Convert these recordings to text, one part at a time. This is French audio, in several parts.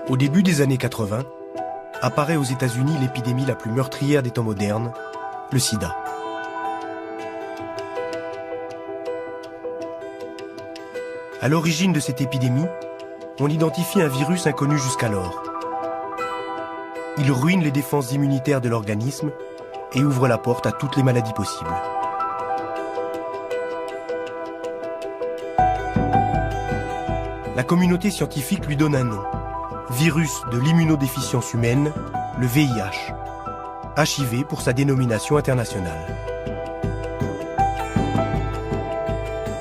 Au début des années 80, apparaît aux États-Unis l'épidémie la plus meurtrière des temps modernes, le sida. À l'origine de cette épidémie, on identifie un virus inconnu jusqu'alors. Il ruine les défenses immunitaires de l'organisme et ouvre la porte à toutes les maladies possibles. La communauté scientifique lui donne un nom. Virus de l'immunodéficience humaine, le VIH. HIV pour sa dénomination internationale.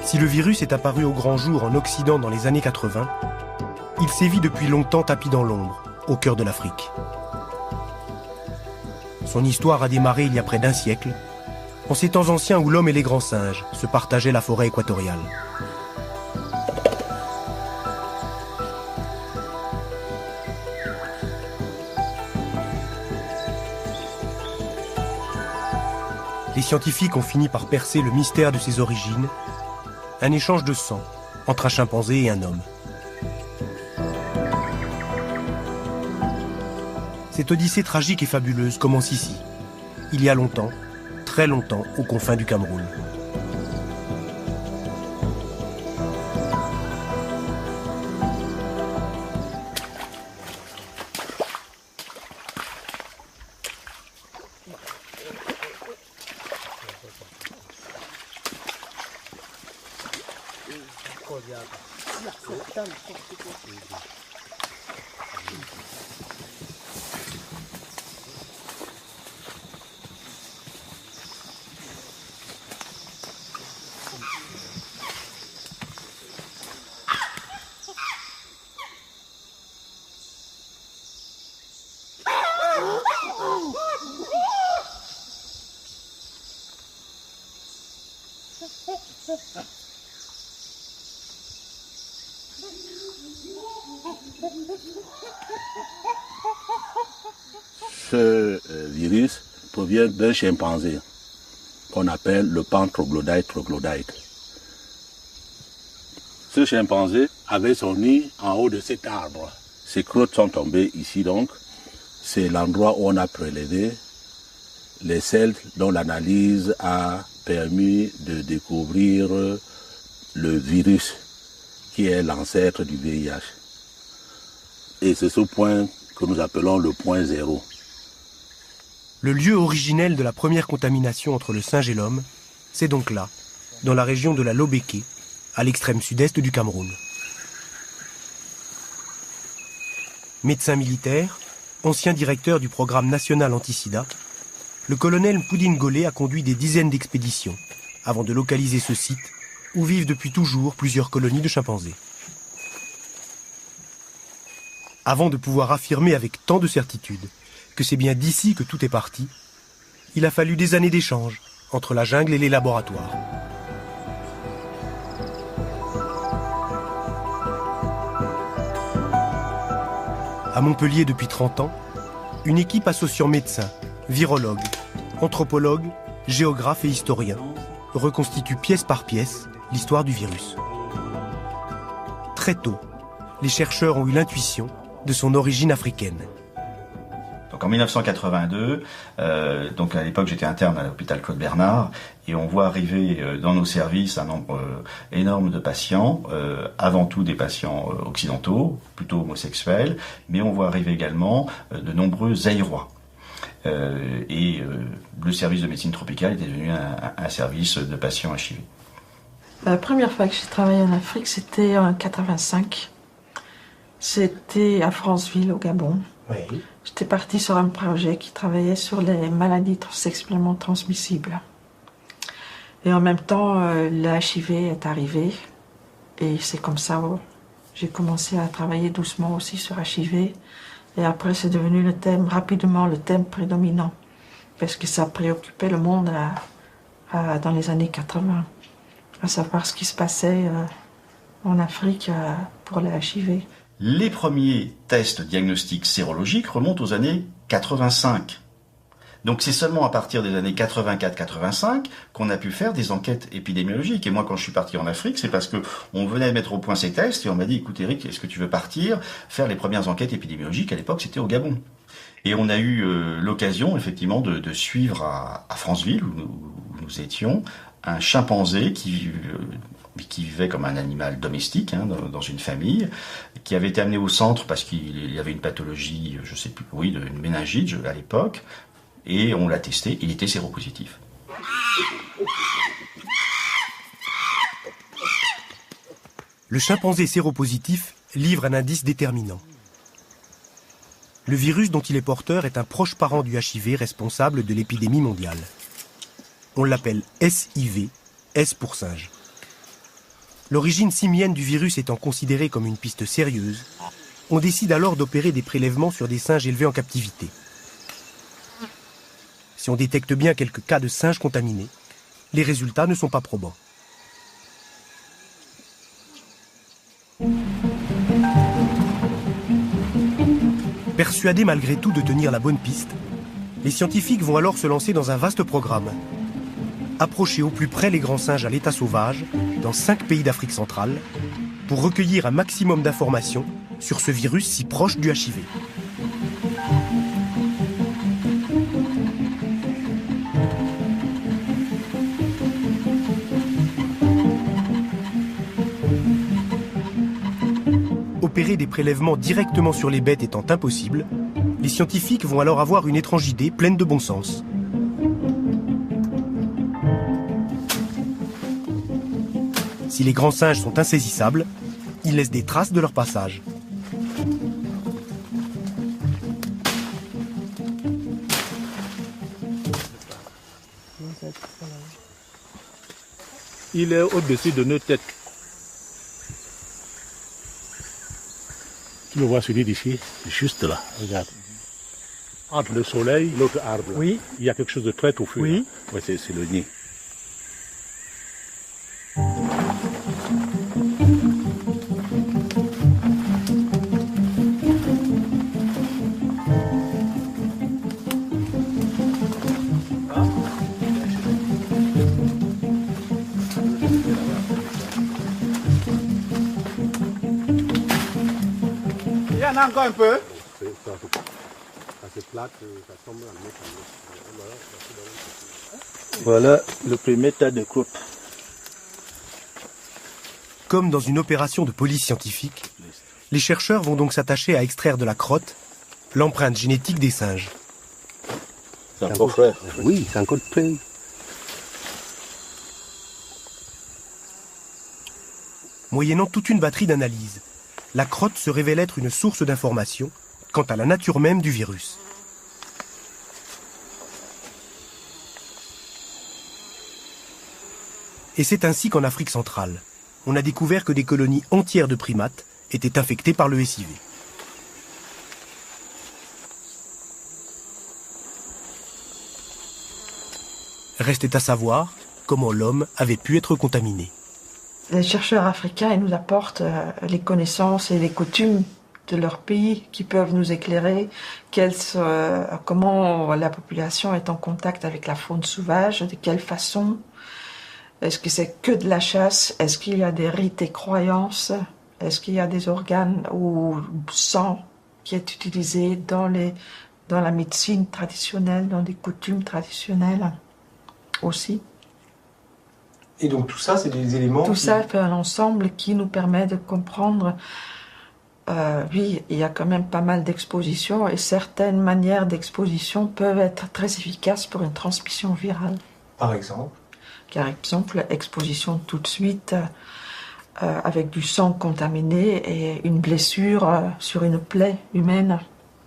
Si le virus est apparu au grand jour en Occident dans les années 80, il sévit depuis longtemps tapi dans l'ombre, au cœur de l'Afrique. Son histoire a démarré il y a près d'un siècle, en ces temps anciens où l'homme et les grands singes se partageaient la forêt équatoriale. Les scientifiques ont fini par percer le mystère de ses origines, un échange de sang entre un chimpanzé et un homme. Cette odyssée tragique et fabuleuse commence ici, il y a longtemps, très longtemps, aux confins du Cameroun. Ce virus provient d'un chimpanzé qu'on appelle le pan troglodyte troglodyte. Ce chimpanzé avait son nid en haut de cet arbre. Ses crottes sont tombées ici donc. C'est l'endroit où on a prélevé les selles dont l'analyse a permis de découvrir le virus qui est l'ancêtre du VIH. Et c'est ce point que nous appelons le point zéro. Le lieu originel de la première contamination entre le singe et l'homme, c'est donc là, dans la région de la Lobéké, à l'extrême sud-est du Cameroun. Médecin militaire, ancien directeur du programme national anti-sida, le colonel Poudine Golé a conduit des dizaines d'expéditions avant de localiser ce site où vivent depuis toujours plusieurs colonies de chimpanzés. Avant de pouvoir affirmer avec tant de certitude que c'est bien d'ici que tout est parti, il a fallu des années d'échanges entre la jungle et les laboratoires. À Montpellier depuis 30 ans, une équipe associant médecins, virologues, anthropologues, géographes et historiens reconstitue pièce par pièce l'histoire du virus. Très tôt, les chercheurs ont eu l'intuition de son origine africaine. Donc en 1982, donc à l'époque j'étais interne à l'hôpital Claude Bernard et on voit arriver dans nos services un nombre énorme de patients, avant tout des patients occidentaux, plutôt homosexuels, mais on voit arriver également de nombreux Zaïrois. Et le service de médecine tropicale était devenu un service de patients HIV. La première fois que j'ai travaillé en Afrique, c'était en 85. C'était à Franceville, au Gabon. Oui. J'étais partie sur un projet qui travaillait sur les maladies sexuellement transmissibles. Et en même temps, le HIV est arrivé. Et c'est comme ça que j'ai commencé à travailler doucement aussi sur HIV. Et après, c'est devenu rapidement le thème prédominant. Parce que ça préoccupait le monde dans les années 80. À savoir ce qui se passait en Afrique pour le HIV. Les premiers tests diagnostiques sérologiques remontent aux années 85. Donc c'est seulement à partir des années 84-85 qu'on a pu faire des enquêtes épidémiologiques. Et moi, quand je suis parti en Afrique, c'est parce que on venait de mettre au point ces tests et on m'a dit, écoute Eric, est-ce que tu veux partir faire les premières enquêtes épidémiologiques? À l'époque, c'était au Gabon. Et on a eu l'occasion, effectivement, de suivre à Franceville, où nous étions, un chimpanzé qui vivait comme un animal domestique dans une famille, qui avait été amené au centre parce qu'il y avait une pathologie, je sais plus, oui, une méningite à l'époque, et on l'a testé, il était séropositif. Le chimpanzé séropositif livre un indice déterminant. Le virus dont il est porteur est un proche parent du HIV responsable de l'épidémie mondiale. On l'appelle SIV, S pour singe. L'origine simienne du virus étant considérée comme une piste sérieuse, on décide alors d'opérer des prélèvements sur des singes élevés en captivité. Si on détecte bien quelques cas de singes contaminés, les résultats ne sont pas probants. Persuadés malgré tout de tenir la bonne piste, les scientifiques vont alors se lancer dans un vaste programme. Approcher au plus près les grands singes à l'état sauvage, dans 5 pays d'Afrique centrale, pour recueillir un maximum d'informations sur ce virus si proche du HIV. Opérer des prélèvements directement sur les bêtes étant impossible, les scientifiques vont alors avoir une étrange idée pleine de bon sens. Si les grands singes sont insaisissables, ils laissent des traces de leur passage. Il est au-dessus de nos têtes. Tu le vois celui d'ici, juste là, regarde. Entre le soleil et l'autre arbre, oui. Il y a quelque chose de très touffu. Oui. Ouais, c'est le nid. Il y en a encore un peu. Voilà le premier tas de croûtes. Comme dans une opération de police scientifique, les chercheurs vont donc s'attacher à extraire de la crotte l'empreinte génétique des singes. C'est encore frais. Oui, c'est encore plein. Moyennant toute une batterie d'analyses, la crotte se révèle être une source d'informations quant à la nature même du virus. Et c'est ainsi qu'en Afrique centrale, on a découvert que des colonies entières de primates étaient infectées par le SIV. Restait à savoir comment l'homme avait pu être contaminé. Les chercheurs africains ils nous apportent les connaissances et les coutumes de leur pays qui peuvent nous éclairer comment la population est en contact avec la faune sauvage, de quelle façon. Est-ce que c'est que de la chasse? Est-ce qu'il y a des rites et croyances? Est-ce qu'il y a des organes ou sang qui est utilisé dans la médecine traditionnelle, dans des coutumes traditionnelles aussi? Et donc tout ça, c'est des éléments... Tout ça fait un ensemble qui nous permet de comprendre, oui, il y a quand même pas mal d'expositions et certaines manières d'exposition peuvent être très efficaces pour une transmission virale. Par exemple? Par exemple, exposition tout de suite avec du sang contaminé et une blessure sur une plaie humaine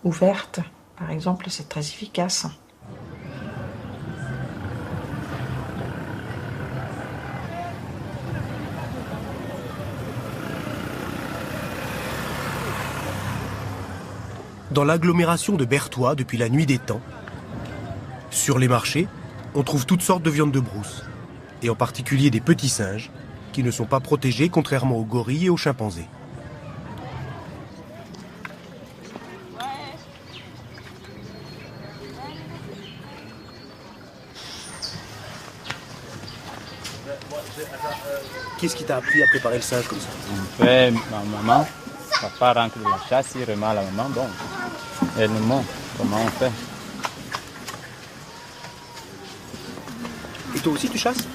ouverte, par exemple, c'est très efficace. Dans l'agglomération de Berthois depuis la nuit des temps, sur les marchés, on trouve toutes sortes de viandes de brousse, et en particulier des petits singes, qui ne sont pas protégés contrairement aux gorilles et aux chimpanzés. Qu'est-ce qui t'a appris à préparer le singe comme ça? Ouais, ma maman, papa rentre de la chasse, il remet à la maman, bon, elle nous montre comment on fait. Et toi aussi tu chasses?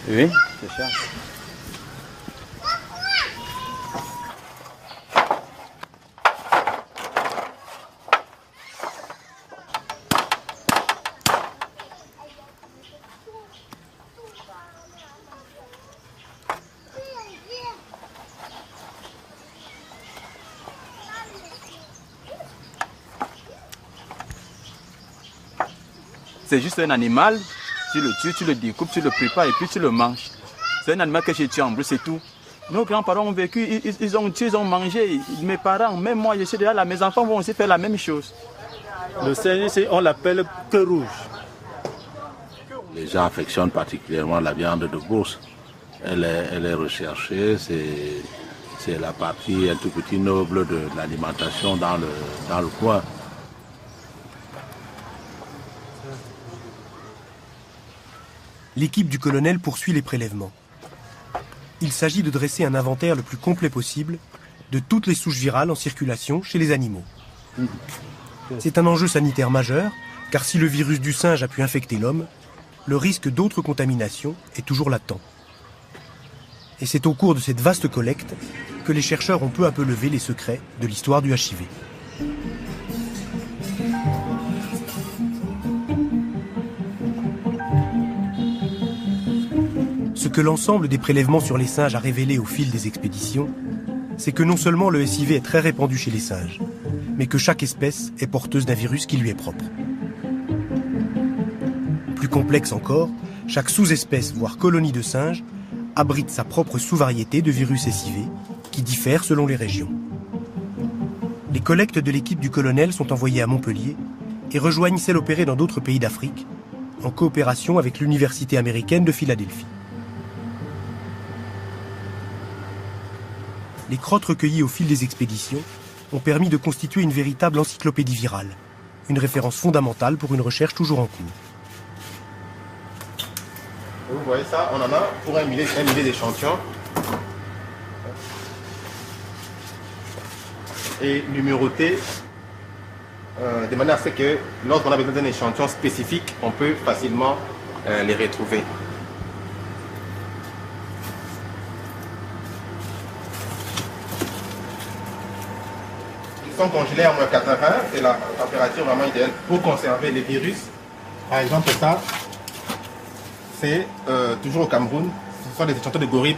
Oui, je chasse. C'est juste un animal, tu le tues, tu le découpes, tu le prépares et puis tu le manges. C'est un animal que j'ai tué en brut, c'est tout. Nos grands-parents ont vécu, ils ont tué, ils ont mangé. Mes parents, même moi, je suis déjà là, mes enfants vont aussi faire la même chose. Le singe, on l'appelle queue rouge. Les gens affectionnent particulièrement la viande de brousse. Elle est recherchée, c'est la partie un tout petit noble de l'alimentation dans le coin. L'équipe du colonel poursuit les prélèvements. Il s'agit de dresser un inventaire le plus complet possible de toutes les souches virales en circulation chez les animaux. C'est un enjeu sanitaire majeur, car si le virus du singe a pu infecter l'homme, le risque d'autres contaminations est toujours latent. Et c'est au cours de cette vaste collecte que les chercheurs ont peu à peu levé les secrets de l'histoire du HIV. Ce que l'ensemble des prélèvements sur les singes a révélé au fil des expéditions, c'est que non seulement le SIV est très répandu chez les singes, mais que chaque espèce est porteuse d'un virus qui lui est propre. Plus complexe encore, chaque sous-espèce, voire colonie de singes, abrite sa propre sous-variété de virus SIV, qui diffère selon les régions. Les collectes de l'équipe du colonel sont envoyées à Montpellier et rejoignent celles opérées dans d'autres pays d'Afrique, en coopération avec l'Université américaine de Philadelphie. Les crottes recueillies au fil des expéditions ont permis de constituer une véritable encyclopédie virale, une référence fondamentale pour une recherche toujours en cours. Vous voyez ça, on en a pour un millier d'échantillons. Et numéroté de manière à ce que lorsqu'on a besoin d'un échantillon spécifique, on peut facilement les retrouver. Ils sont congelés à moins 80, c'est la température vraiment idéale pour conserver les virus. Par exemple, ça, c'est toujours au Cameroun, ce sont des échantillons de gorilles.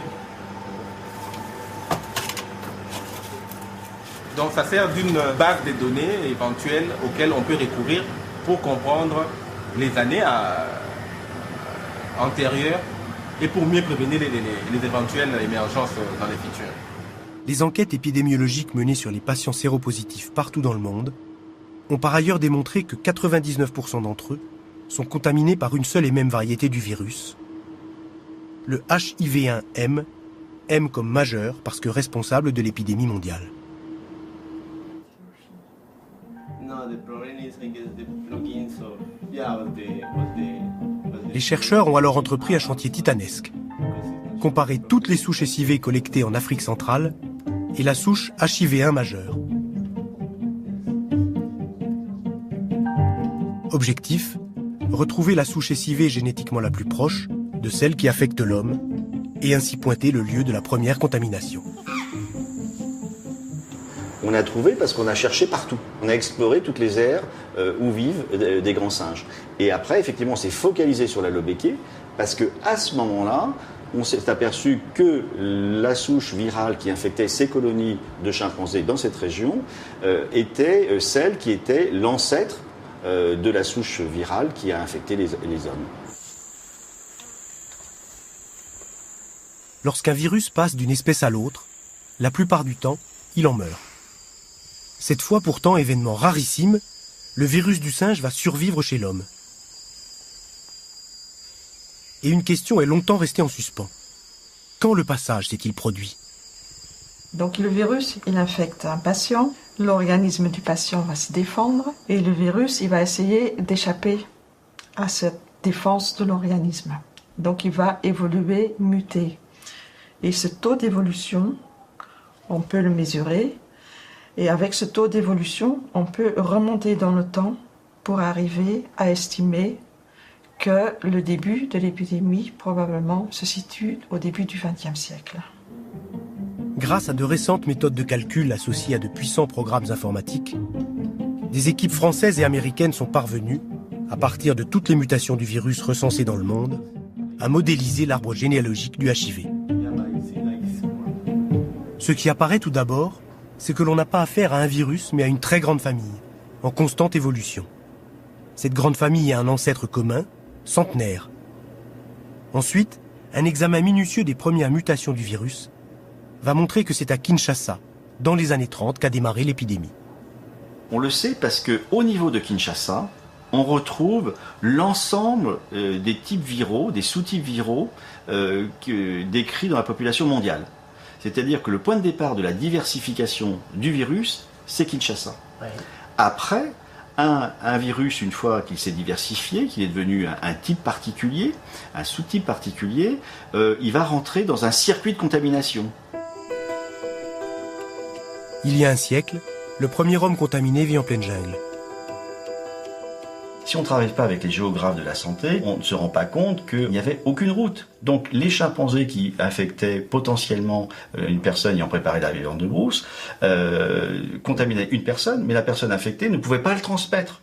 Donc ça sert d'une base de données éventuelle auxquelles on peut recourir pour comprendre les années antérieures et pour mieux prévenir les éventuelles émergences dans les futurs. Les enquêtes épidémiologiques menées sur les patients séropositifs partout dans le monde ont par ailleurs démontré que 99% d'entre eux sont contaminés par une seule et même variété du virus, le HIV1M, M comme majeur parce que responsable de l'épidémie mondiale. Les chercheurs ont alors entrepris un chantier titanesque. Comparer toutes les souches SIV collectées en Afrique centrale et la souche HIV1 majeure. Objectif, retrouver la souche SIV génétiquement la plus proche de celle qui affecte l'homme et ainsi pointer le lieu de la première contamination. On a trouvé parce qu'on a cherché partout. On a exploré toutes les aires où vivent des grands singes. Et après, effectivement, on s'est focalisé sur la lobéquée parce qu'à ce moment-là, on s'est aperçu que la souche virale qui infectait ces colonies de chimpanzés dans cette région était celle qui était l'ancêtre de la souche virale qui a infecté les hommes. Lorsqu'un virus passe d'une espèce à l'autre, la plupart du temps, il en meurt. Cette fois pourtant, événement rarissime, le virus du singe va survivre chez l'homme. Et une question est longtemps restée en suspens. Quand le passage s'est-il produit? Donc le virus, il infecte un patient, l'organisme du patient va se défendre et le virus, il va essayer d'échapper à cette défense de l'organisme. Donc il va évoluer, muter. Et ce taux d'évolution, on peut le mesurer. Et avec ce taux d'évolution, on peut remonter dans le temps pour arriver à estimer que le début de l'épidémie probablement se situe au début du XXe siècle. Grâce à de récentes méthodes de calcul associées à de puissants programmes informatiques, des équipes françaises et américaines sont parvenues, à partir de toutes les mutations du virus recensées dans le monde, à modéliser l'arbre généalogique du HIV. Ce qui apparaît tout d'abord, c'est que l'on n'a pas affaire à un virus, mais à une très grande famille, en constante évolution. Cette grande famille a un ancêtre commun, centenaire. Ensuite, un examen minutieux des premières mutations du virus va montrer que c'est à Kinshasa, dans les années 30, qu'a démarré l'épidémie. On le sait parce qu'au niveau de Kinshasa, on retrouve l'ensemble des types viraux, des sous-types viraux décrits dans la population mondiale. C'est-à-dire que le point de départ de la diversification du virus, c'est Kinshasa. Ouais. Après, un virus, une fois qu'il s'est diversifié, qu'il est devenu un type particulier, un sous-type particulier, il va rentrer dans un circuit de contamination. Il y a un siècle, le premier homme contaminé vit en pleine jungle. Si on ne travaille pas avec les géographes de la santé, on ne se rend pas compte qu'il n'y avait aucune route. Donc les chimpanzés qui infectaient potentiellement une personne ayant préparé la viande de brousse contaminaient une personne, mais la personne infectée ne pouvait pas le transmettre.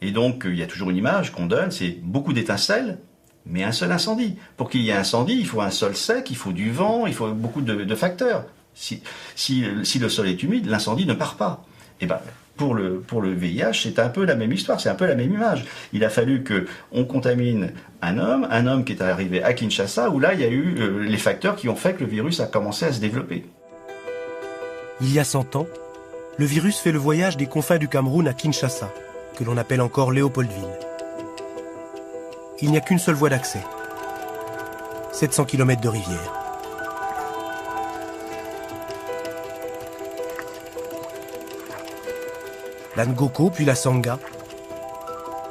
Et donc il y a toujours une image qu'on donne, c'est beaucoup d'étincelles, mais un seul incendie. Pour qu'il y ait un incendie, il faut un sol sec, il faut du vent, il faut beaucoup de facteurs. Si le sol est humide, l'incendie ne part pas. Et ben, pour le VIH, c'est un peu la même histoire, c'est un peu la même image. Il a fallu qu'on contamine un homme qui est arrivé à Kinshasa, où là, il y a eu les facteurs qui ont fait que le virus a commencé à se développer. Il y a 100 ans, le virus fait le voyage des confins du Cameroun à Kinshasa, que l'on appelle encore Léopoldville. Il n'y a qu'une seule voie d'accès. 700 km de rivière. La Ngoko puis la Sanga,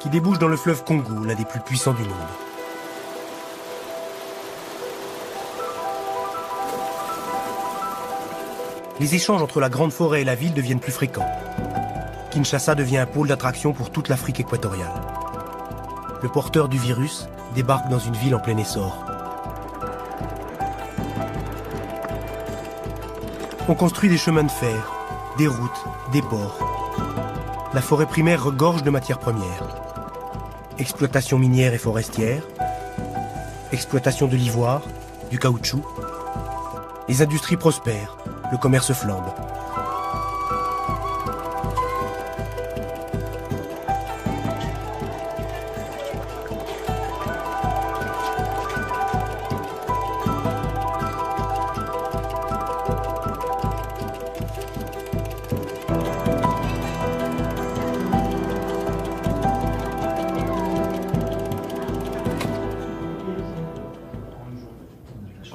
qui débouche dans le fleuve Congo, l'un des plus puissants du monde. Les échanges entre la grande forêt et la ville deviennent plus fréquents. Kinshasa devient un pôle d'attraction pour toute l'Afrique équatoriale. Le porteur du virus débarque dans une ville en plein essor. On construit des chemins de fer, des routes, des ports. La forêt primaire regorge de matières premières. Exploitation minière et forestière, exploitation de l'ivoire, du caoutchouc. Les industries prospèrent, le commerce flambe.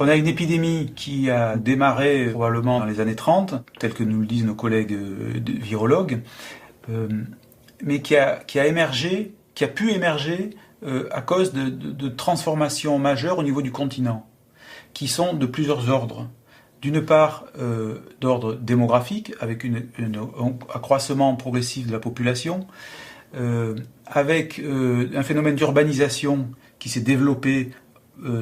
On a une épidémie qui a démarré probablement dans les années 30, tel que nous le disent nos collègues virologues, mais qui a émergé, qui a pu émerger à cause de transformations majeures au niveau du continent, qui sont de plusieurs ordres. D'une part, d'ordre démographique, avec un accroissement progressif de la population, avec un phénomène d'urbanisation qui s'est développé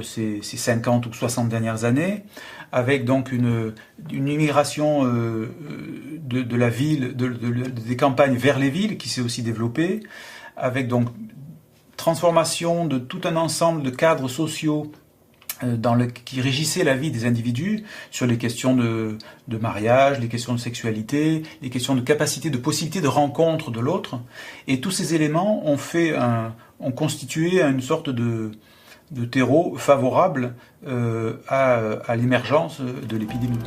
ces 50 ou 60 dernières années, avec donc une immigration de la ville, des campagnes vers les villes qui s'est aussi développée, avec donc transformation de tout un ensemble de cadres sociaux qui régissaient la vie des individus sur les questions de mariage, les questions de sexualité, les questions de capacité, de possibilité de rencontre de l'autre. Et tous ces éléments ont constitué une sorte de terreau favorable à l'émergence de l'épidémie.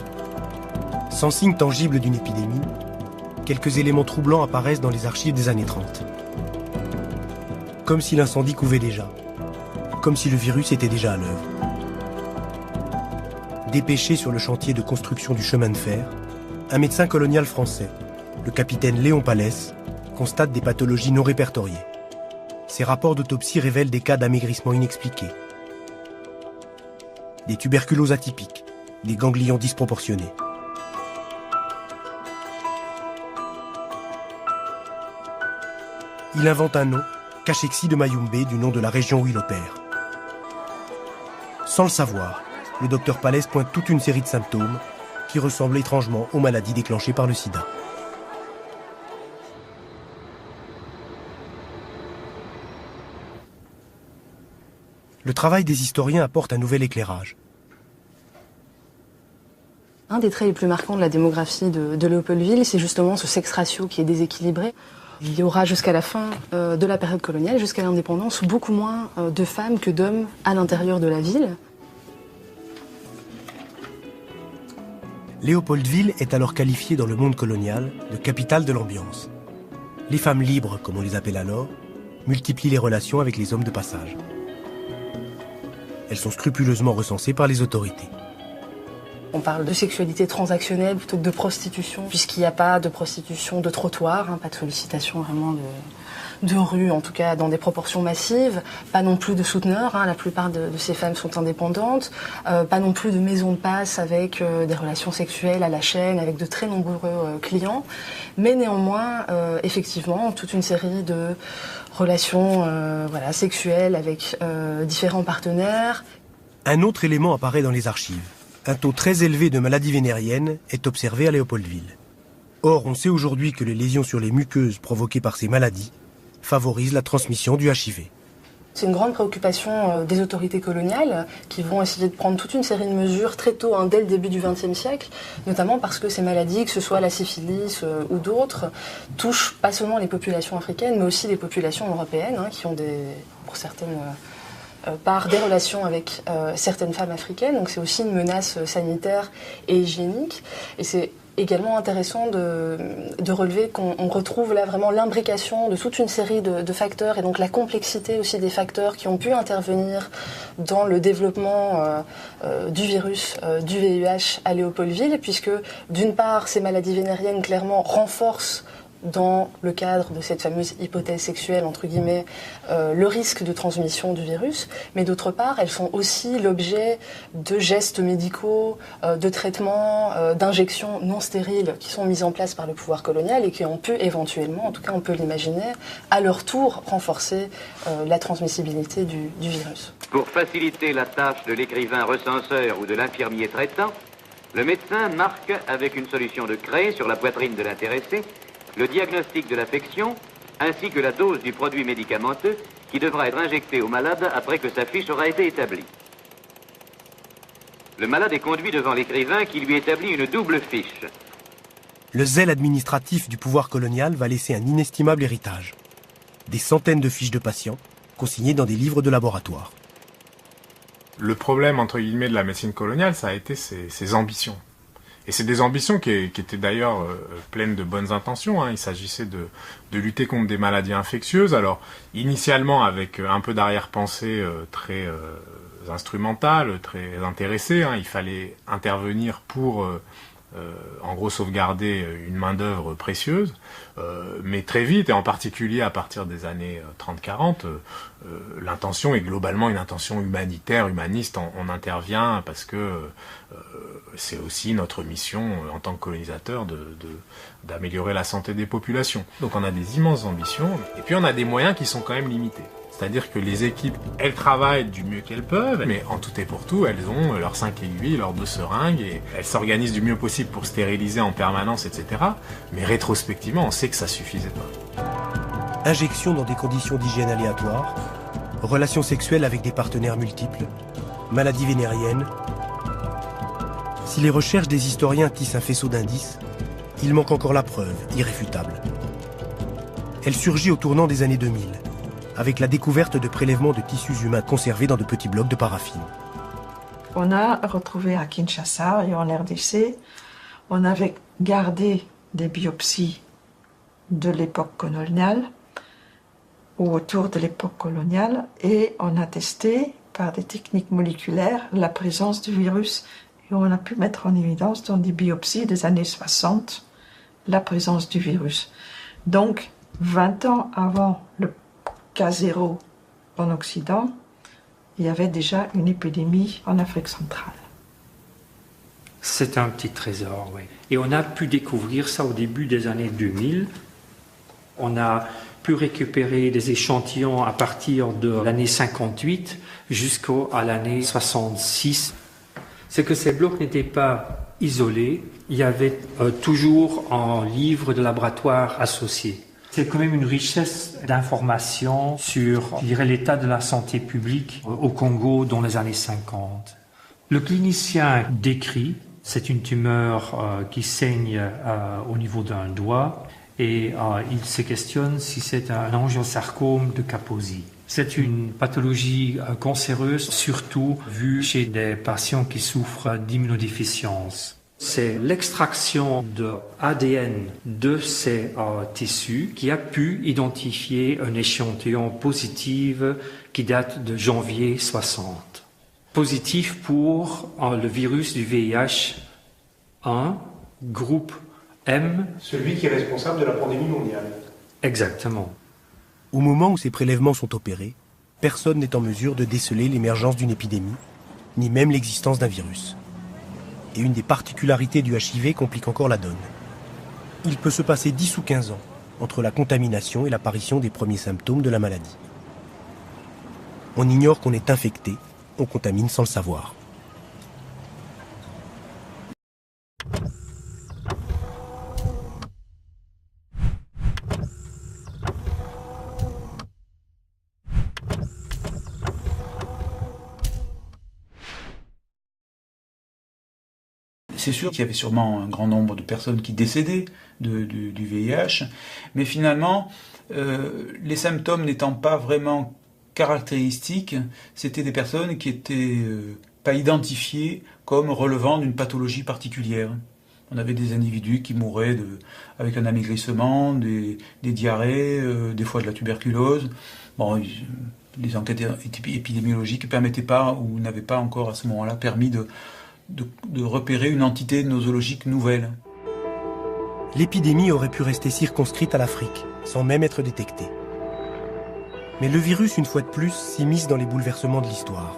Sans signe tangible d'une épidémie, quelques éléments troublants apparaissent dans les archives des années 30. Comme si l'incendie couvait déjà, comme si le virus était déjà à l'œuvre. Dépêché sur le chantier de construction du chemin de fer, un médecin colonial français, le capitaine Léon Palès, constate des pathologies non répertoriées. Ces rapports d'autopsie révèlent des cas d'amaigrissement inexpliqués, des tuberculoses atypiques, des ganglions disproportionnés. Il invente un nom, Cachexie de Mayumbe, du nom de la région où il opère. Sans le savoir, le docteur Palès pointe toute une série de symptômes qui ressemblent étrangement aux maladies déclenchées par le sida. Le travail des historiens apporte un nouvel éclairage. Un des traits les plus marquants de la démographie de Léopoldville, c'est justement ce sexe ratio qui est déséquilibré. Il y aura jusqu'à la fin de la période coloniale, jusqu'à l'indépendance, beaucoup moins de femmes que d'hommes à l'intérieur de la ville. Léopoldville est alors qualifiée dans le monde colonial de capitale de l'ambiance. Les femmes libres, comme on les appelle alors, multiplient les relations avec les hommes de passage. Elles sont scrupuleusement recensées par les autorités. On parle de sexualité transactionnelle plutôt que de prostitution, puisqu'il n'y a pas de prostitution de trottoir, pas de sollicitation vraiment de rue, en tout cas dans des proportions massives, pas non plus de souteneurs, la plupart de ces femmes sont indépendantes, pas non plus de maisons de passe avec des relations sexuelles à la chaîne, avec de très nombreux clients, mais néanmoins, effectivement, toute une série de relations sexuelles avec différents partenaires. Un autre élément apparaît dans les archives. Un taux très élevé de maladies vénériennes est observé à Léopoldville. Or, on sait aujourd'hui que les lésions sur les muqueuses provoquées par ces maladies favorisent la transmission du HIV. C'est une grande préoccupation des autorités coloniales qui vont essayer de prendre toute une série de mesures très tôt, dès le début du XXe siècle, notamment parce que ces maladies, que ce soit la syphilis ou d'autres, touchent pas seulement les populations africaines, mais aussi les populations européennes, qui ont pour certaines par des relations avec certaines femmes africaines. Donc c'est aussi une menace sanitaire et hygiénique. Et c'est également intéressant de relever qu'on retrouve là vraiment l'imbrication de toute une série de facteurs et donc la complexité aussi des facteurs qui ont pu intervenir dans le développement du virus du VIH à Léopoldville, puisque d'une part ces maladies vénériennes clairement renforcent dans le cadre de cette fameuse hypothèse sexuelle, entre guillemets, le risque de transmission du virus, mais d'autre part, elles sont aussi l'objet de gestes médicaux, de traitements, d'injections non stériles qui sont mises en place par le pouvoir colonial et qui ont pu éventuellement, en tout cas on peut l'imaginer, à leur tour renforcer la transmissibilité du virus. Pour faciliter la tâche de l'écrivain recenseur ou de l'infirmier traitant, le médecin marque avec une solution de craie sur la poitrine de l'intéressé le diagnostic de l'affection ainsi que la dose du produit médicamenteux qui devra être injecté au malade après que sa fiche aura été établie. Le malade est conduit devant l'écrivain qui lui établit une double fiche. Le zèle administratif du pouvoir colonial va laisser un inestimable héritage. Des centaines de fiches de patients consignées dans des livres de laboratoire. Le problème, entre guillemets, de la médecine coloniale, ça a été ses ambitions. Et c'est des ambitions qui étaient d'ailleurs pleines de bonnes intentions. Il s'agissait de lutter contre des maladies infectieuses. Alors, initialement, avec un peu d'arrière-pensée très instrumentale, très intéressée. Il fallait intervenir pour, en gros, sauvegarder une main-d'œuvre précieuse. Mais très vite, et en particulier à partir des années 30-40, l'intention est globalement une intention humanitaire, humaniste. On intervient parce que c'est aussi notre mission en tant que colonisateur d'améliorer la santé des populations. Donc on a des immenses ambitions, et puis on a des moyens qui sont quand même limités. C'est-à-dire que les équipes, elles travaillent du mieux qu'elles peuvent, mais en tout et pour tout, elles ont leurs 5 aiguilles, leurs 2 seringues, et elles s'organisent du mieux possible pour stériliser en permanence, etc. Mais rétrospectivement, on sait que ça suffisait pas. Injection dans des conditions d'hygiène aléatoires, relations sexuelles avec des partenaires multiples, maladies vénériennes. Si les recherches des historiens tissent un faisceau d'indices, il manque encore la preuve irréfutable. Elle surgit au tournant des années 2000, avec la découverte de prélèvements de tissus humains conservés dans de petits blocs de paraffine. On a retrouvé à Kinshasa et en RDC, on avait gardé des biopsies de l'époque coloniale ou autour de l'époque coloniale et on a testé par des techniques moléculaires la présence du virus. Et on a pu mettre en évidence dans des biopsies des années 60 la présence du virus. Donc, 20 ans avant le cas zéro en Occident, il y avait déjà une épidémie en Afrique centrale. C'est un petit trésor, oui. Et on a pu découvrir ça au début des années 2000. On a pu récupérer des échantillons à partir de l'année 58 jusqu'à l'année 66. C'est que ces blocs n'étaient pas isolés. Il y avait toujours un livre de laboratoire associé. C'est quand même une richesse d'informations sur, je dirais, l'état de la santé publique au Congo dans les années 50. Le clinicien décrit, c'est une tumeur qui saigne au niveau d'un doigt et il se questionne si c'est un angiosarcome de Kaposi. C'est une pathologie cancéreuse, surtout vue chez des patients qui souffrent d'immunodéficience. C'est l'extraction de ADN de ces tissus qui a pu identifier un échantillon positif qui date de janvier 60. Positif pour le virus du VIH 1, groupe M. Celui qui est responsable de la pandémie mondiale. Exactement. Au moment où ces prélèvements sont opérés, personne n'est en mesure de déceler l'émergence d'une épidémie, ni même l'existence d'un virus. Et une des particularités du HIV complique encore la donne. Il peut se passer 10 ou 15 ans entre la contamination et l'apparition des premiers symptômes de la maladie. On ignore qu'on est infecté, on contamine sans le savoir. C'est sûr qu'il y avait sûrement un grand nombre de personnes qui décédaient du VIH, mais finalement, les symptômes n'étant pas vraiment caractéristiques, c'était des personnes qui n'étaient pas identifiées comme relevant d'une pathologie particulière. On avait des individus qui mouraient avec un amaigrissement, des diarrhées, des fois de la tuberculose. Bon, les enquêtes épidémiologiques ne permettaient pas ou n'avaient pas encore à ce moment-là permis de repérer une entité nosologique nouvelle. L'épidémie aurait pu rester circonscrite à l'Afrique, sans même être détectée. Mais le virus, une fois de plus, s'immisce dans les bouleversements de l'histoire.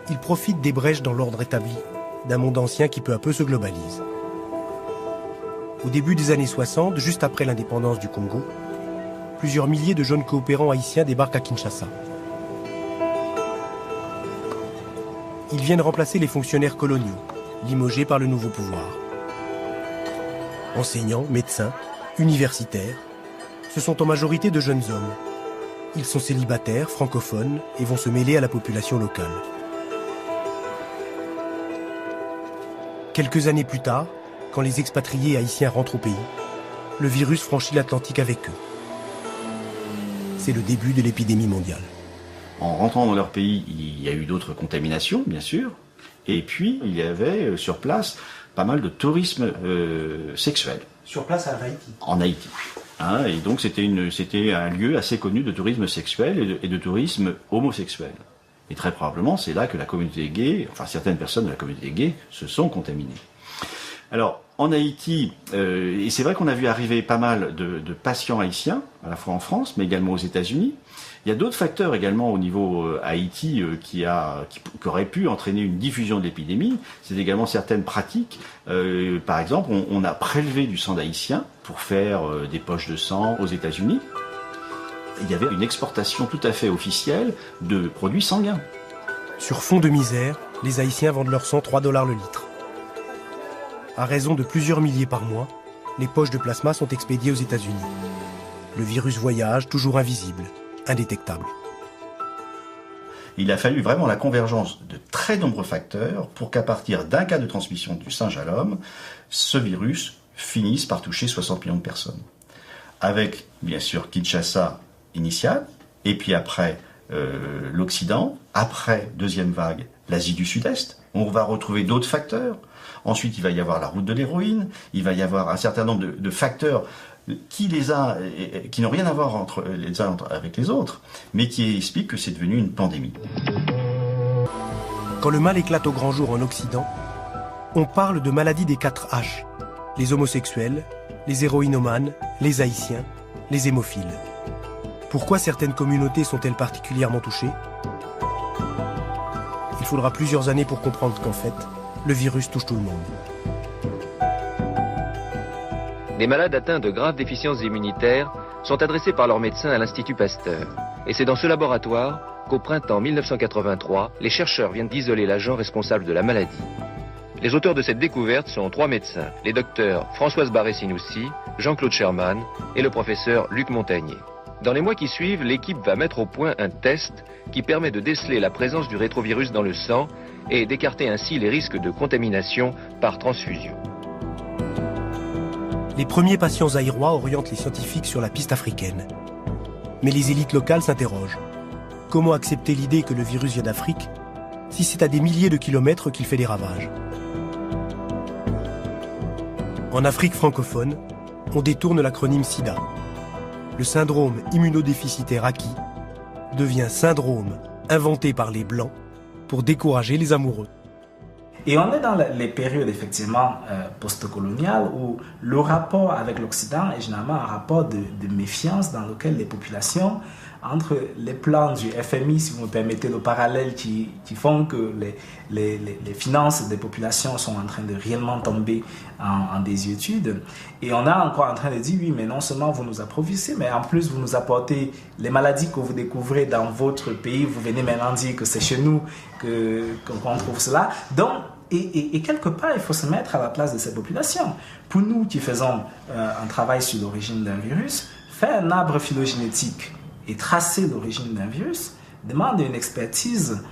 Il profite des brèches dans l'ordre établi, d'un monde ancien qui peu à peu se globalise. Au début des années 60, juste après l'indépendance du Congo, plusieurs milliers de jeunes coopérants haïtiens débarquent à Kinshasa. Ils viennent remplacer les fonctionnaires coloniaux, limogés par le nouveau pouvoir. Enseignants, médecins, universitaires, ce sont en majorité de jeunes hommes. Ils sont célibataires, francophones et vont se mêler à la population locale. Quelques années plus tard, quand les expatriés haïtiens rentrent au pays, le virus franchit l'Atlantique avec eux. C'est le début de l'épidémie mondiale. En rentrant dans leur pays, il y a eu d'autres contaminations, bien sûr. Et puis, il y avait sur place pas mal de tourisme sexuel. Sur place à Haïti. En Haïti. Hein, et donc, c'était un lieu assez connu de tourisme sexuel et de tourisme homosexuel. Et très probablement, c'est là que la communauté gay, enfin certaines personnes de la communauté gay, se sont contaminées. Alors, en Haïti, et c'est vrai qu'on a vu arriver pas mal de patients haïtiens, à la fois en France, mais également aux États-Unis. Il y a d'autres facteurs également au niveau Haïti qui auraient pu entraîner une diffusion de l'épidémie. C'est également certaines pratiques. Par exemple, on a prélevé du sang d'Haïtiens pour faire des poches de sang aux États-Unis. Il y avait une exportation tout à fait officielle de produits sanguins. Sur fond de misère, les Haïtiens vendent leur sang 3 $ le litre. À raison de plusieurs milliers par mois, les poches de plasma sont expédiées aux États-Unis. Le virus voyage, toujours invisible, indétectable. Il a fallu vraiment la convergence de très nombreux facteurs pour qu'à partir d'un cas de transmission du singe à l'homme, ce virus finisse par toucher 60 millions de personnes. Avec, bien sûr, Kinshasa initial, et puis après l'Occident, après, deuxième vague, l'Asie du Sud-Est. On va retrouver d'autres facteurs. Ensuite, il va y avoir la route de l'héroïne, il va y avoir un certain nombre de facteurs qui n'ont rien à voir les uns avec les autres, mais qui expliquent que c'est devenu une pandémie. Quand le mal éclate au grand jour en Occident, on parle de maladie des 4 H. Les homosexuels, les héroïnomanes, les haïtiens, les hémophiles. Pourquoi certaines communautés sont-elles particulièrement touchées ? Il faudra plusieurs années pour comprendre qu'en fait, le virus touche tout le monde. Les malades atteints de graves déficiences immunitaires sont adressés par leur médecin à l'Institut Pasteur. Et c'est dans ce laboratoire qu'au printemps 1983, les chercheurs viennent d'isoler l'agent responsable de la maladie. Les auteurs de cette découverte sont 3 médecins, les docteurs Françoise Barré-Sinoussi, Jean-Claude Sherman et le professeur Luc Montagnier. Dans les mois qui suivent, l'équipe va mettre au point un test qui permet de déceler la présence du rétrovirus dans le sang et d'écarter ainsi les risques de contamination par transfusion. Les premiers patients zaïrois orientent les scientifiques sur la piste africaine. Mais les élites locales s'interrogent. Comment accepter l'idée que le virus vient d'Afrique si c'est à des milliers de kilomètres qu'il fait des ravages? En Afrique francophone, on détourne l'acronyme SIDA. Le syndrome immunodéficitaire acquis devient syndrome inventé par les Blancs pour décourager les amoureux. Et on est dans les périodes effectivement post-coloniales où le rapport avec l'Occident est généralement un rapport de méfiance dans lequel les populations, entre les plans du FMI, si vous me permettez le parallèle, qui font que les finances des populations sont en train de réellement tomber en désuétude. Et on est encore en train de dire, oui, mais non seulement vous nous approvisiez, mais en plus vous nous apportez les maladies que vous découvrez dans votre pays. Vous venez maintenant dire que c'est chez nous qu'on trouve cela. Donc, et quelque part, il faut se mettre à la place de ces populations. Pour nous qui faisons un travail sur l'origine d'un virus, faire un arbre phylogénétique et tracer l'origine d'un virus demande une expertise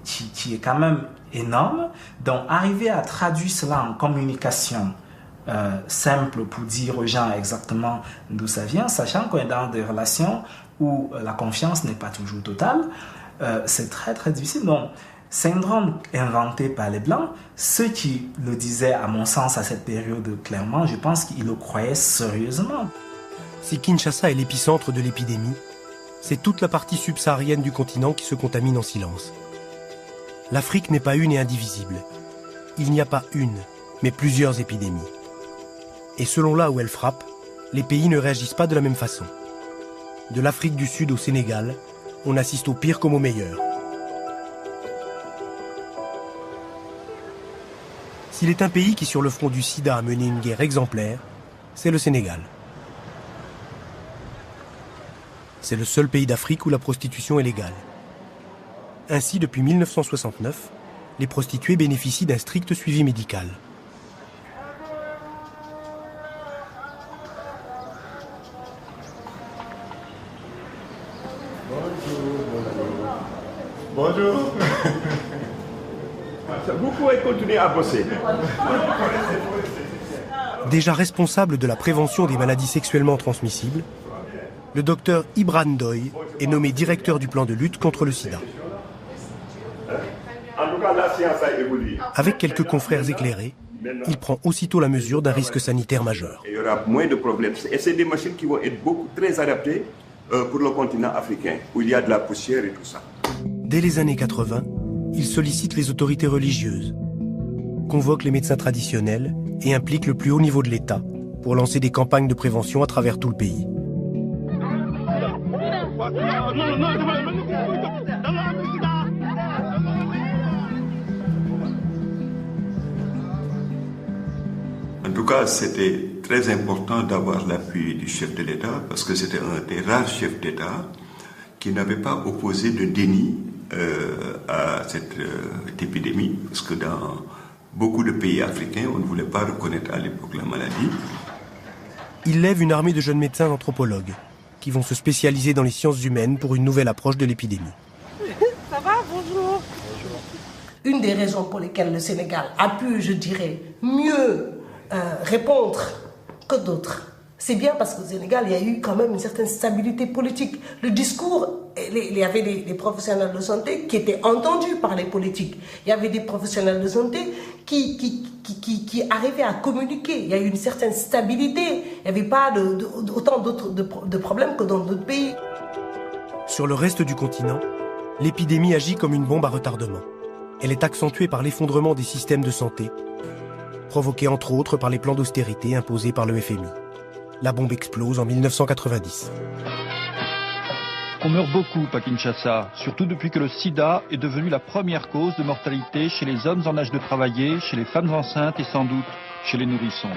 qui est quand même énorme. Donc, arriver à traduire cela en communication simple pour dire aux gens exactement d'où ça vient, sachant qu'on est dans des relations où la confiance n'est pas toujours totale, c'est très très difficile. Donc, syndrome inventé par les Blancs, ceux qui le disaient à mon sens à cette période clairement, je pense qu'ils le croyaient sérieusement. Si Kinshasa est l'épicentre de l'épidémie, c'est toute la partie subsaharienne du continent qui se contamine en silence. L'Afrique n'est pas une et indivisible. Il n'y a pas une, mais plusieurs épidémies. Et selon là où elles frappent, les pays ne réagissent pas de la même façon. De l'Afrique du Sud au Sénégal, on assiste au pire comme au meilleur. S'il est un pays qui, sur le front du sida, a mené une guerre exemplaire, c'est le Sénégal. C'est le seul pays d'Afrique où la prostitution est légale. Ainsi, depuis 1969, les prostituées bénéficient d'un strict suivi médical. Bonjour. Vous pouvez continuer à bosser. Déjà responsable de la prévention des maladies sexuellement transmissibles, le docteur Ibran Ndoye est nommé directeur du plan de lutte contre le sida. En tout cas, la science a évolué. Avec quelques confrères éclairés, il prend aussitôt la mesure d'un risque sanitaire majeur. Il y aura moins de problèmes. Et c'est des machines qui vont être très adaptées pour le continent africain, où il y a de la poussière et tout ça. Dès les années 80, il sollicite les autorités religieuses, convoque les médecins traditionnels et implique le plus haut niveau de l'État pour lancer des campagnes de prévention à travers tout le pays. En tout cas, c'était très important d'avoir l'appui du chef de l'État parce que c'était un des rares chefs d'État qui n'avait pas opposé de déni à cette épidémie, parce que dans beaucoup de pays africains, on ne voulait pas reconnaître à l'époque la maladie. Il lève une armée de jeunes médecins anthropologues qui vont se spécialiser dans les sciences humaines pour une nouvelle approche de l'épidémie. Ça va, bonjour. Une des raisons pour lesquelles le Sénégal a pu, je dirais, mieux répondre que d'autres, c'est bien parce qu'au Sénégal, il y a eu quand même une certaine stabilité politique. Le discours, il y avait des professionnels de santé qui étaient entendus par les politiques. Il y avait des professionnels de santé qui arrivaient à communiquer. Il y a eu une certaine stabilité. Il n'y avait pas autant de problèmes que dans d'autres pays. Sur le reste du continent, l'épidémie agit comme une bombe à retardement. Elle est accentuée par l'effondrement des systèmes de santé, provoqué entre autres par les plans d'austérité imposés par le FMI. La bombe explose en 1990. On meurt beaucoup à Kinshasa, surtout depuis que le sida est devenu la première cause de mortalité chez les hommes en âge de travailler, chez les femmes enceintes et sans doute chez les nourrissons.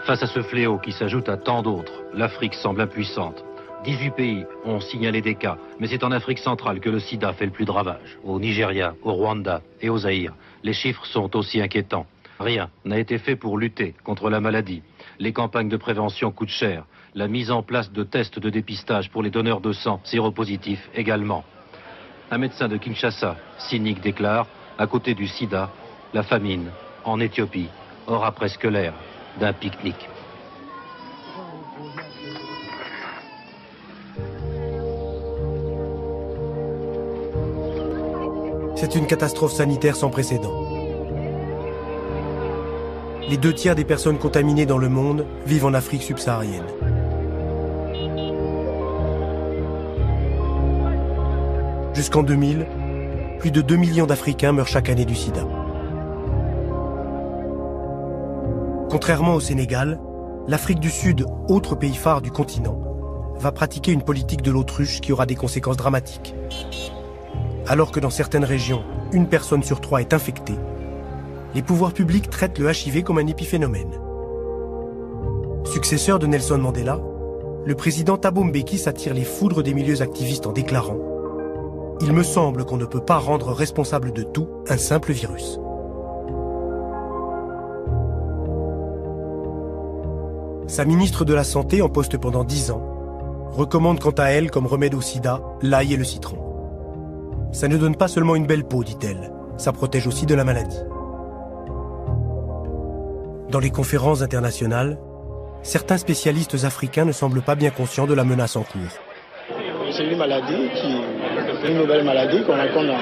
Face à ce fléau qui s'ajoute à tant d'autres, l'Afrique semble impuissante. 18 pays ont signalé des cas, mais c'est en Afrique centrale que le sida fait le plus de ravages. Au Nigeria, au Rwanda et au Zaïre, les chiffres sont aussi inquiétants. Rien n'a été fait pour lutter contre la maladie. Les campagnes de prévention coûtent cher. La mise en place de tests de dépistage pour les donneurs de sang séropositifs également. Un médecin de Kinshasa, cynique, déclare, à côté du sida, la famine en Éthiopie aura presque l'air d'un pique-nique. C'est une catastrophe sanitaire sans précédent. Les 2/3 des personnes contaminées dans le monde vivent en Afrique subsaharienne. Jusqu'en 2000, plus de 2 millions d'Africains meurent chaque année du sida. Contrairement au Sénégal, l'Afrique du Sud, autre pays phare du continent, va pratiquer une politique de l'autruche qui aura des conséquences dramatiques. Alors que dans certaines régions, 1 personne sur 3 est infectée, les pouvoirs publics traitent le HIV comme un épiphénomène. Successeur de Nelson Mandela, le président Thabo Mbeki s'attire les foudres des milieux activistes en déclarant « Il me semble qu'on ne peut pas rendre responsable de tout un simple virus ». Sa ministre de la Santé, en poste pendant 10 ans, recommande quant à elle comme remède au sida l'ail et le citron. Ça ne donne pas seulement une belle peau, dit-elle, ça protège aussi de la maladie. Dans les conférences internationales, certains spécialistes africains ne semblent pas bien conscients de la menace en cours. C'est une maladie une nouvelle maladie qu'on rencontre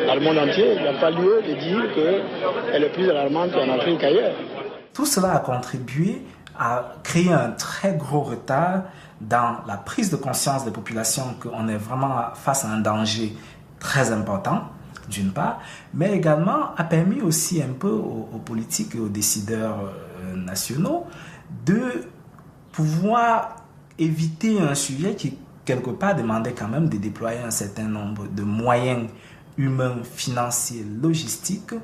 dans le monde entier. Il n'y a pas lieu de dire qu'elle est plus alarmante en Afrique qu'ailleurs. Tout cela a contribué à créer un très gros retard dans la prise de conscience des populations qu'on est vraiment face à un danger très important, d'une part, mais également a permis aussi un peu aux politiques et aux décideurs nationaux de pouvoir éviter un sujet qui, quelque part, demandait quand même de déployer un certain nombre de moyens humains, financiers, logistiques.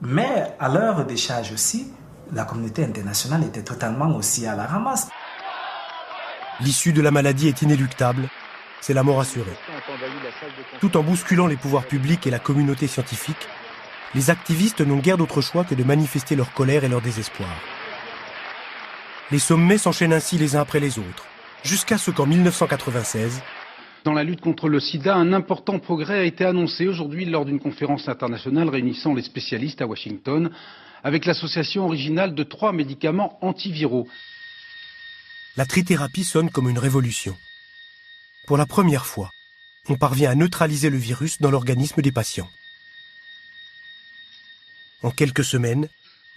Mais à leur décharge aussi, la communauté internationale était totalement aussi à la ramasse. L'issue de la maladie est inéluctable, c'est la mort assurée. Tout en bousculant les pouvoirs publics et la communauté scientifique, les activistes n'ont guère d'autre choix que de manifester leur colère et leur désespoir. Les sommets s'enchaînent ainsi les uns après les autres, jusqu'à ce qu'en 1996... Dans la lutte contre le sida, un important progrès a été annoncé aujourd'hui lors d'une conférence internationale réunissant les spécialistes à Washington, avec l'association originale de 3 médicaments antiviraux. La trithérapie sonne comme une révolution. Pour la première fois, on parvient à neutraliser le virus dans l'organisme des patients. En quelques semaines,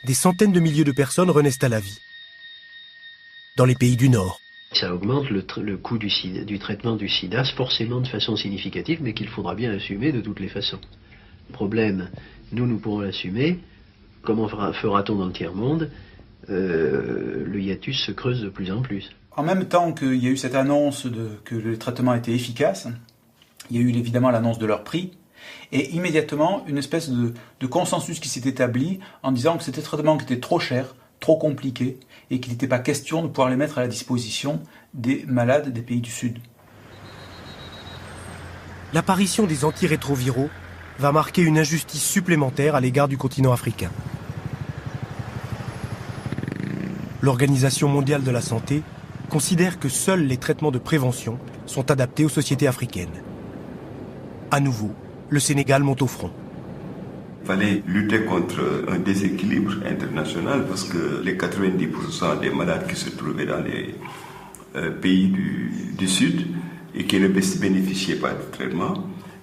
des centaines de milliers de personnes renaissent à la vie. Dans les pays du Nord. Ça augmente le coût du traitement du sida, forcément de façon significative, mais qu'il faudra bien assumer de toutes les façons. Le problème, nous pourrons l'assumer. Comment fera-t-on dans le tiers-monde? Le hiatus se creuse de plus en plus. En même temps qu'il y a eu cette annonce que le traitement était efficace, il y a eu évidemment l'annonce de leur prix, et immédiatement une espèce de consensus qui s'est établi en disant que c'était un traitement qui était trop cher, trop compliqué, et qu'il n'était pas question de pouvoir les mettre à la disposition des malades des pays du Sud. L'apparition des antirétroviraux va marquer une injustice supplémentaire à l'égard du continent africain. L'Organisation mondiale de la santé considère que seuls les traitements de prévention sont adaptés aux sociétés africaines. À nouveau, le Sénégal monte au front. Il fallait lutter contre un déséquilibre international parce que les 90% des malades qui se trouvaient dans les pays du Sud et qui ne bénéficiaient pas de traitement,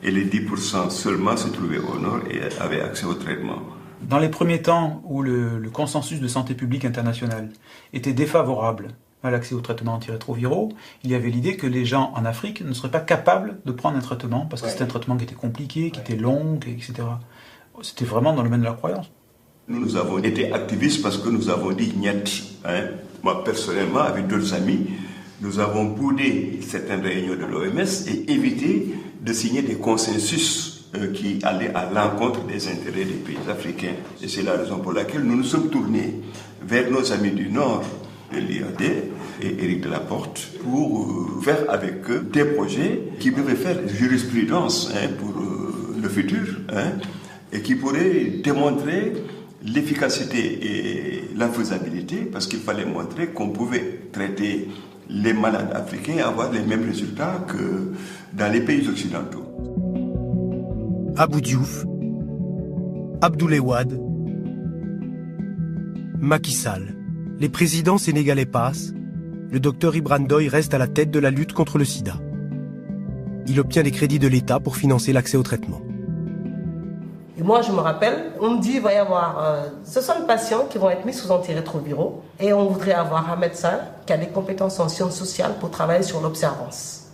et les 10% seulement se trouvaient au Nord et avaient accès au traitement. Dans les premiers temps où le consensus de santé publique internationale était défavorable à l'accès aux traitements antirétroviraux, il y avait l'idée que les gens en Afrique ne seraient pas capables de prendre un traitement parce que c'était un traitement qui était compliqué, qui était long, etc. C'était vraiment dans le domaine de la croyance. Nous avons été activistes parce que nous avons dit « niet ». Moi, personnellement, avec d'autres amis, nous avons boudé certaines réunions de l'OMS et évité de signer des consensus qui allaient à l'encontre des intérêts des pays africains. Et c'est la raison pour laquelle nous nous sommes tournés vers nos amis du Nord de l'IAD et Éric Delaporte pour faire avec eux des projets qui pouvaient faire jurisprudence pour le futur et qui pourraient démontrer l'efficacité et la faisabilité, parce qu'il fallait montrer qu'on pouvait traiter les malades africains et avoir les mêmes résultats que dans les pays occidentaux. Abou Diouf, Abdoulaye Wade, Macky Sall. Les présidents sénégalais passent, le docteur Ibra Ndoye reste à la tête de la lutte contre le sida. Il obtient des crédits de l'État pour financer l'accès au traitement. Et moi, je me rappelle, on me dit il va y avoir 60 patients qui vont être mis sous antirétroviraux et on voudrait avoir un médecin qui a des compétences en sciences sociales pour travailler sur l'observance.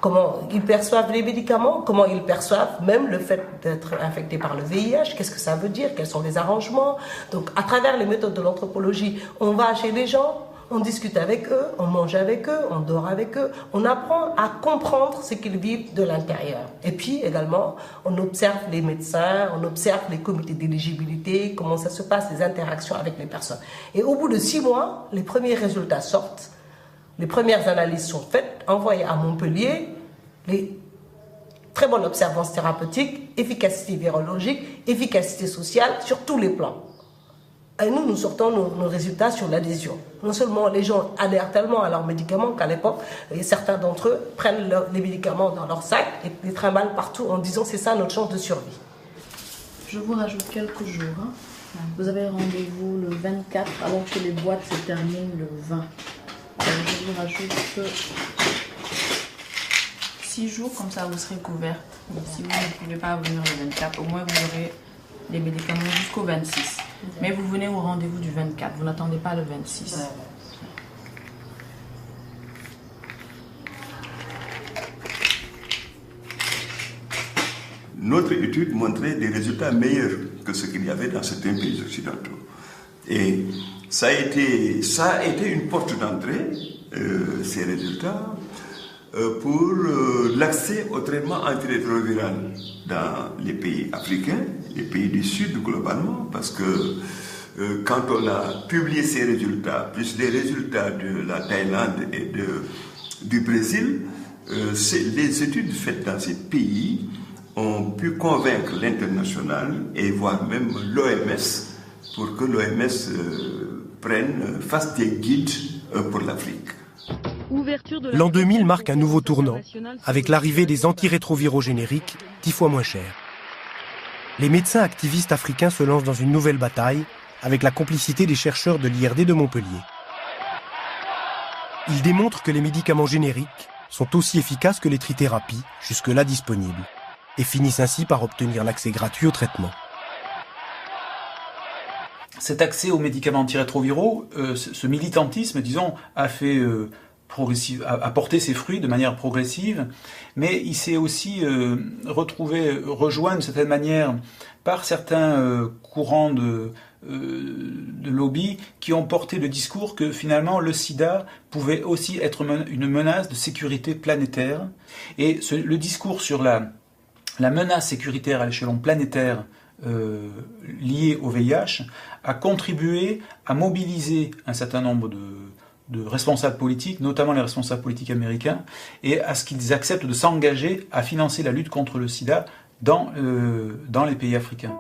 Comment ils perçoivent les médicaments, comment ils perçoivent même le fait d'être infecté par le VIH, qu'est-ce que ça veut dire, quels sont les arrangements. Donc à travers les méthodes de l'anthropologie, on va chez les gens, on discute avec eux, on mange avec eux, on dort avec eux, on apprend à comprendre ce qu'ils vivent de l'intérieur. Et puis également, on observe les médecins, on observe les comités d'éligibilité, comment ça se passe, les interactions avec les personnes. Et au bout de 6 mois, les premiers résultats sortent, les premières analyses sont faites, envoyées à Montpellier, les très bonne observance thérapeutique, efficacité virologique, efficacité sociale sur tous les plans. Et nous sortons nos résultats sur l'adhésion. Non seulement les gens adhèrent tellement à leurs médicaments qu'à l'époque, certains d'entre eux prennent les médicaments dans leur sac et les trimballent partout en disant c'est ça notre chance de survie. Je vous rajoute quelques jours. Vous avez rendez-vous le 24 alors que les boîtes se terminent le 20. Je vous rajoute 6 jours, comme ça vous serez couverte. Si vous ne pouvez pas venir le 24, au moins vous aurez les médicaments jusqu'au 26. Mais vous venez au rendez-vous du 24, vous n'attendez pas le 26. Notre étude montrait des résultats meilleurs que ce qu'il y avait dans certains pays occidentaux. Et ça a été une porte d'entrée, ces résultats, pour l'accès au traitement antirétroviral dans les pays africains, les pays du Sud globalement, parce que quand on a publié ces résultats, plus les résultats de la Thaïlande et du Brésil, les études faites dans ces pays ont pu convaincre l'international et voire même l'OMS pour que l'OMS fasse des guides pour l'Afrique. L'an 2000 marque un nouveau tournant, avec l'arrivée des antirétroviraux génériques, 10 fois moins chers. Les médecins activistes africains se lancent dans une nouvelle bataille, avec la complicité des chercheurs de l'IRD de Montpellier. Ils démontrent que les médicaments génériques sont aussi efficaces que les trithérapies, jusque-là disponibles, et finissent ainsi par obtenir l'accès gratuit au traitement. Cet accès aux médicaments antirétroviraux, ce militantisme, disons, a porté ses fruits de manière progressive, mais il s'est aussi rejoint d'une certaine manière par certains courants de lobby qui ont porté le discours que finalement le sida pouvait aussi être une menace de sécurité planétaire. Et le discours sur la menace sécuritaire à l'échelon planétaire liée au VIH a contribué à mobiliser un certain nombre de responsables politiques, notamment les responsables politiques américains, et à ce qu'ils acceptent de s'engager à financer la lutte contre le sida dans les pays africains.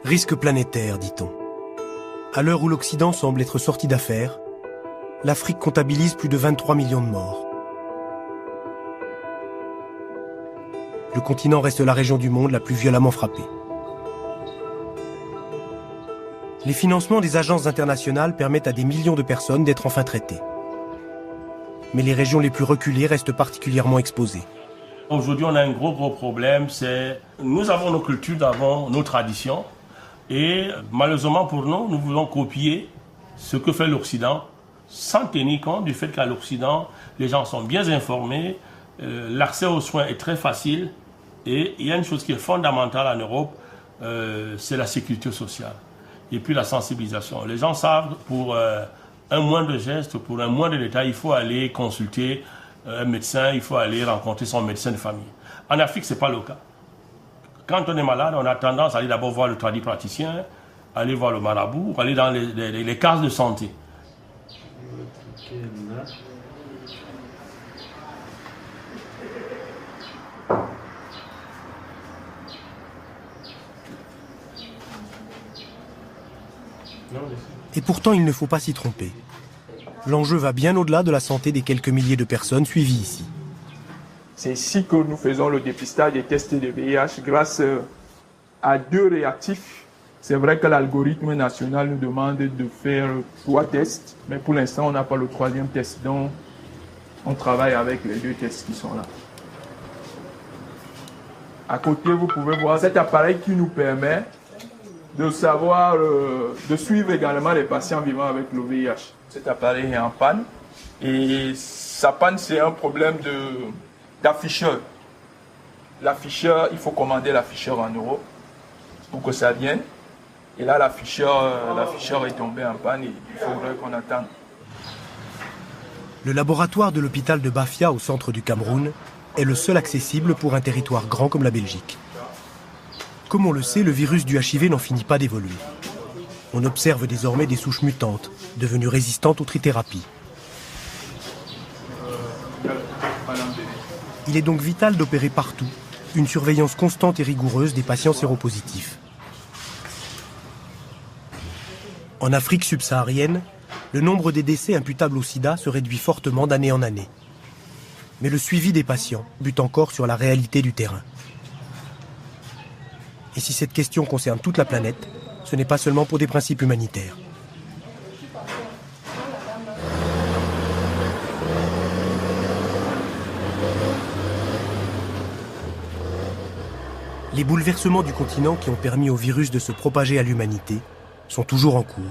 Risque planétaire, dit-on. À l'heure où l'Occident semble être sorti d'affaires, l'Afrique comptabilise plus de 23 millions de morts. Le continent reste la région du monde la plus violemment frappée. Les financements des agences internationales permettent à des millions de personnes d'être enfin traitées. Mais les régions les plus reculées restent particulièrement exposées. Aujourd'hui, on a un gros problème, c'est nous avons nos cultures, nous avons nos traditions, et malheureusement pour nous, nous voulons copier ce que fait l'Occident, sans tenir compte du fait qu'à l'Occident, les gens sont bien informés, l'accès aux soins est très facile, et il y a une chose qui est fondamentale en Europe, c'est la sécurité sociale. Et puis la sensibilisation. Les gens savent pour un moindre geste, pour un moindre détail, il faut aller consulter un médecin, il faut aller rencontrer son médecin de famille. En Afrique, ce n'est pas le cas. Quand on est malade, on a tendance à aller d'abord voir le tradipraticien, aller voir le marabout, aller dans les cases de santé. Et pourtant, il ne faut pas s'y tromper. L'enjeu va bien au-delà de la santé des quelques milliers de personnes suivies ici. C'est ici que nous faisons le dépistage des tests de VIH grâce à 2 réactifs. C'est vrai que l'algorithme national nous demande de faire 3 tests, mais pour l'instant, on n'a pas le 3e test, donc on travaille avec les 2 tests qui sont là. À côté, vous pouvez voir cet appareil qui nous permet de savoir, de suivre également les patients vivant avec le VIH. Cet appareil est en panne et sa panne, c'est un problème d'afficheur. L'afficheur, il faut commander l'afficheur en Europe pour que ça vienne. Et là, l'afficheur est tombé en panne et il faudrait qu'on attende. Le laboratoire de l'hôpital de Bafia au centre du Cameroun est le seul accessible pour un territoire grand comme la Belgique. Comme on le sait, le virus du HIV n'en finit pas d'évoluer. On observe désormais des souches mutantes, devenues résistantes aux trithérapies. Il est donc vital d'opérer partout une surveillance constante et rigoureuse des patients séropositifs. En Afrique subsaharienne, le nombre des décès imputables au sida se réduit fortement d'année en année. Mais le suivi des patients bute encore sur la réalité du terrain. Et si cette question concerne toute la planète, ce n'est pas seulement pour des principes humanitaires. Les bouleversements du continent qui ont permis au virus de se propager à l'humanité sont toujours en cours.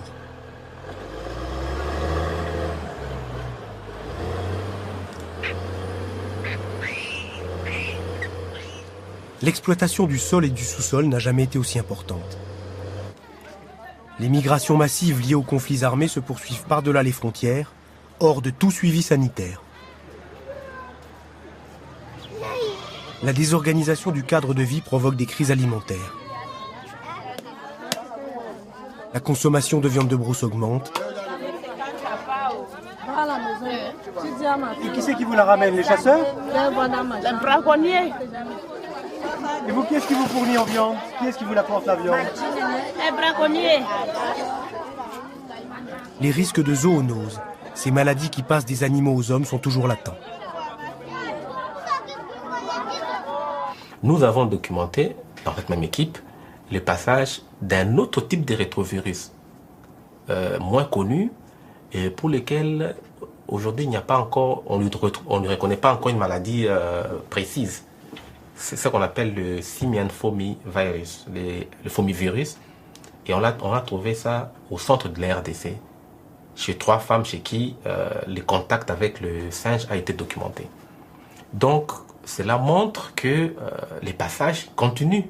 L'exploitation du sol et du sous-sol n'a jamais été aussi importante. Les migrations massives liées aux conflits armés se poursuivent par-delà les frontières, hors de tout suivi sanitaire. La désorganisation du cadre de vie provoque des crises alimentaires. La consommation de viande de brousse augmente. Et qui c'est qui vous la ramène? Les chasseurs? Les braconniers. Et vous, qui est-ce qui vous fournit en viande? Qui est-ce qui vous apporte la viande? Les braconniers. Les risques de zoonose, ces maladies qui passent des animaux aux hommes, sont toujours latents. Nous avons documenté, dans cette même équipe, le passage d'un autre type de rétrovirus, moins connu, et pour lequel aujourd'hui il n'y a pas encore, on ne reconnaît pas encore une maladie précise. C'est ce qu'on appelle le simian fomivirus, le fomivirus. Et on a trouvé ça au centre de la RDC, chez 3 femmes chez qui le contact avec le singe a été documenté. Donc, cela montre que les passages continuent.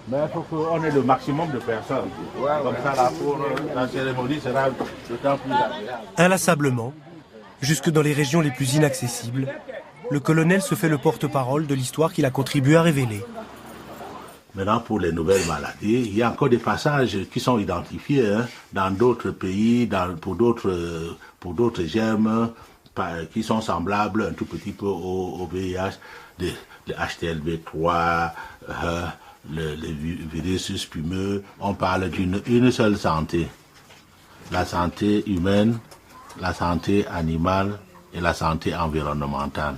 Mais il faut qu'on ait le maximum de personnes. Comme ça, la cérémonie sera d'autant plus agréable. Inlassablement, jusque dans les régions les plus inaccessibles, le colonel se fait le porte-parole de l'histoire qu'il a contribué à révéler. Maintenant, pour les nouvelles maladies, il y a encore des passages qui sont identifiés dans d'autres pays, pour d'autres germes qui sont semblables un tout petit peu au VIH, le HTLV3, le virus spumeux. On parle d'une seule santé. La santé humaine, la santé animale et la santé environnementale.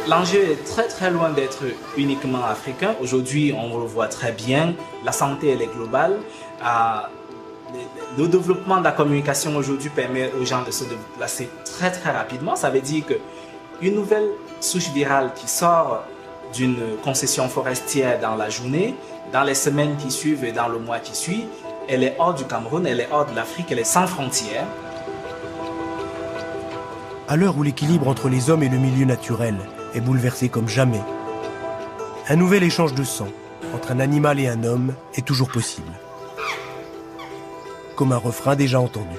L'enjeu est très loin d'être uniquement africain. Aujourd'hui, on le voit très bien, la santé elle est globale. Le développement de la communication aujourd'hui permet aux gens de se déplacer très rapidement. Ça veut dire qu'une nouvelle souche virale qui sort d'une concession forestière dans la journée, dans les semaines qui suivent et dans le mois qui suit, Elle est hors du Cameroun, elle est hors de l'Afrique, elle est sans frontières. À l'heure où l'équilibre entre les hommes et le milieu naturel est bouleversé comme jamais, un nouvel échange de sang entre un animal et un homme est toujours possible. Comme un refrain déjà entendu.